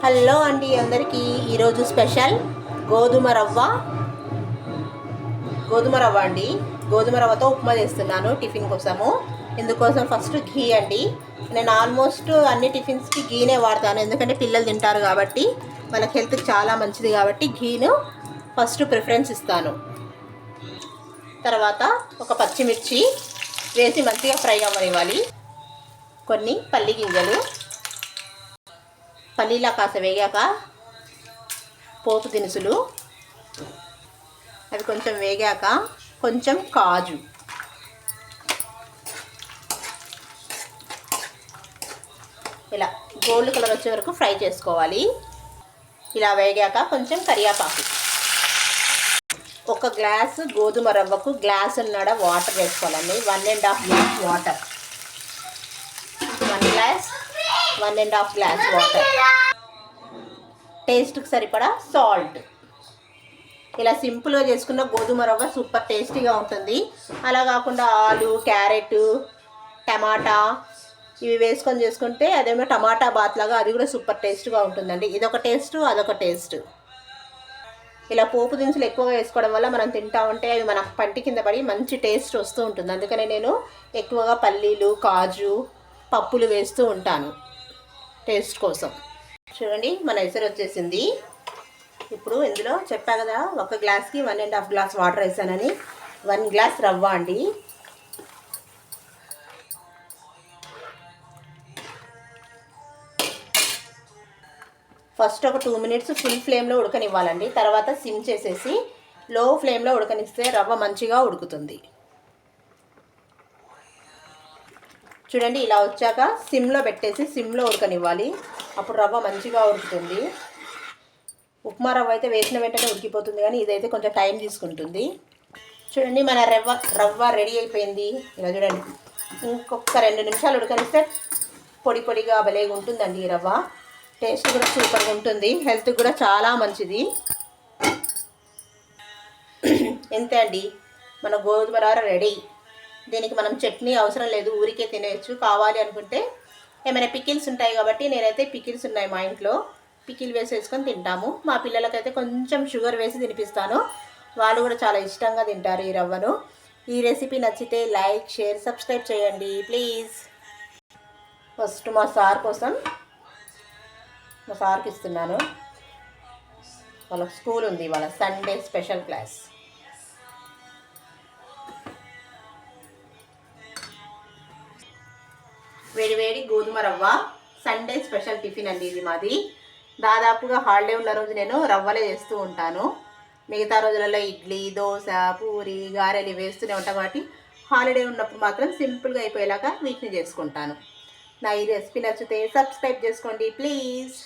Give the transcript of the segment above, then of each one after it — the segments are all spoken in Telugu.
హలో అండి అందరికీ ఈరోజు స్పెషల్ గోధుమ రవ్వ అండి. గోధుమ రవ్వతో ఉప్మా చేస్తున్నాను టిఫిన్ కోసము. ఇందుకోసం ఫస్ట్ ఘీ అండి. నేను ఆల్మోస్ట్ అన్ని టిఫిన్స్కి ఘీనే వాడతాను, ఎందుకంటే పిల్లలు తింటారు కాబట్టి, వాళ్ళకి హెల్త్కి చాలా మంచిది కాబట్టి ఘీను ఫస్ట్ ప్రిఫరెన్స్ ఇస్తాను. తర్వాత ఒక పచ్చిమిర్చి వేసి మంచిగా ఫ్రై అవ్వనివ్వాలి. కొన్ని పల్లి గింజలు, పల్లీలా కాస్త వేగాక పోపు దినుసులు, అవి కొంచెం వేగాక కొంచెం కాజు, ఇలా గోల్డ్ కలర్ వచ్చే వరకు ఫ్రై చేసుకోవాలి. ఇలా వేగాక కొంచెం కరివేపాకు, ఒక గ్లాసు గోధుమ రవ్వకు గ్లాసున్నర వాటర్ వేసుకోవాలండి. 1.5 గ్లాస్ వాటర్, 1.5 గ్లాస్ వాటర్, టేస్ట్కి సరిపడా సాల్ట్. ఇలా సింపుల్గా చేసుకున్న గోధుమ రవ్వ సూపర్ టేస్టీగా ఉంటుంది. అలా కాకుండా ఆలు, క్యారెట్, టమాటా ఇవి వేసుకొని చేసుకుంటే అదేమో టమాటా బాత్ లాగా, అది కూడా సూపర్ టేస్ట్గా ఉంటుందండి. ఇదొక టేస్ట్, అదొక టేస్ట్. ఇలా పోపు దినుసులు ఎక్కువగా వేసుకోవడం వల్ల మనం తింటా ఉంటే అవి మన పంటి కింద పడి మంచి టేస్ట్ వస్తూ ఉంటుంది. అందుకనే నేను ఎక్కువగా పల్లీలు, కాజు, పప్పులు వేస్తూ ఉంటాను టేస్ట్ కోసం. చూడండి మన ఎసరు వచ్చేసింది. ఇప్పుడు ఇందులో చెప్పా కదా, ఒక గ్లాస్కి 1.5 గ్లాస్ వాటర్ వేసానని. 1 గ్లాస్ రవ్వ అండి. ఫస్ట్ ఒక 2 మినిట్స్ ఫుల్ ఫ్లేమ్లో ఉడకనివ్వాలండి. తర్వాత సిమ్ చేసేసి లో ఫ్లేమ్లో ఉడకనిస్తే రవ్వ మంచిగా ఉడుకుతుంది. చూడండి ఇలా వచ్చాక సిమ్లో పెట్టేసి సిమ్లో ఉడకనివ్వాలి. అప్పుడు రవ్వ మంచిగా ఉడుకుతుంది. ఉప్మా రవ్వ అయితే వేసిన వెంటనే ఉడికిపోతుంది, కానీ ఇదైతే కొంచెం టైం తీసుకుంటుంది. చూడండి మన రవ్వ రెడీ అయిపోయింది. ఇలా చూడండి, ఇంకొక 2 నిమిషాలు ఉడకనిస్తే పొడి పొడిగా భలేగా ఉంటుందండి ఈ రవ్వ. టేస్ట్ కూడా సూపర్గా ఉంటుంది, హెల్త్కి కూడా చాలా మంచిది. ఎంతే అండి, మన గోధుమ రవ్వ రెడీ. దీనికి మనం చట్నీ అవసరం లేదు, ఊరికే తినేయచ్చు. కావాలి అనుకుంటే ఏమైనా పికిల్స్ ఉంటాయి కాబట్టి, నేనైతే పికిల్స్ ఉన్నాయి మా ఇంట్లో, పికిల్ వేసేసుకొని తింటాము. మా పిల్లలకైతే కొంచెం షుగర్ వేసి తినిపిస్తాను, వాళ్ళు కూడా చాలా ఇష్టంగా తింటారు ఈ రవ్వను. ఈ రెసిపీ నచ్చితే లైక్, షేర్, సబ్స్క్రైబ్ చేయండి ప్లీజ్. ఫస్ట్ మా సార్కి ఇస్తున్నాను. వాళ్ళకి స్కూల్ ఉంది, వాళ్ళ సండే స్పెషల్ క్లాస్. వేడి వేడి గోధుమ రవ్వ సండే స్పెషల్ టిఫిన్ అండి ఇది మాది. దాదాపుగా హాలిడే ఉన్న రోజు నేను రవ్వలే చేస్తూ ఉంటాను. మిగతా రోజులలో ఇడ్లీ, దోశ, పూరి, గారెలు వేస్తూనే ఉంటాను కాబట్టి హాలిడే ఉన్నప్పుడు మాత్రం సింపుల్గా అయిపోయేలాగా వీటిని చేసుకుంటాను. నా ఈ రెసిపీ నచ్చితే సబ్స్క్రైబ్ చేసుకోండి ప్లీజ్.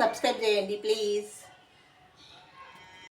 సబ్స్క్రైబ్ చేయండి ప్లీజ్.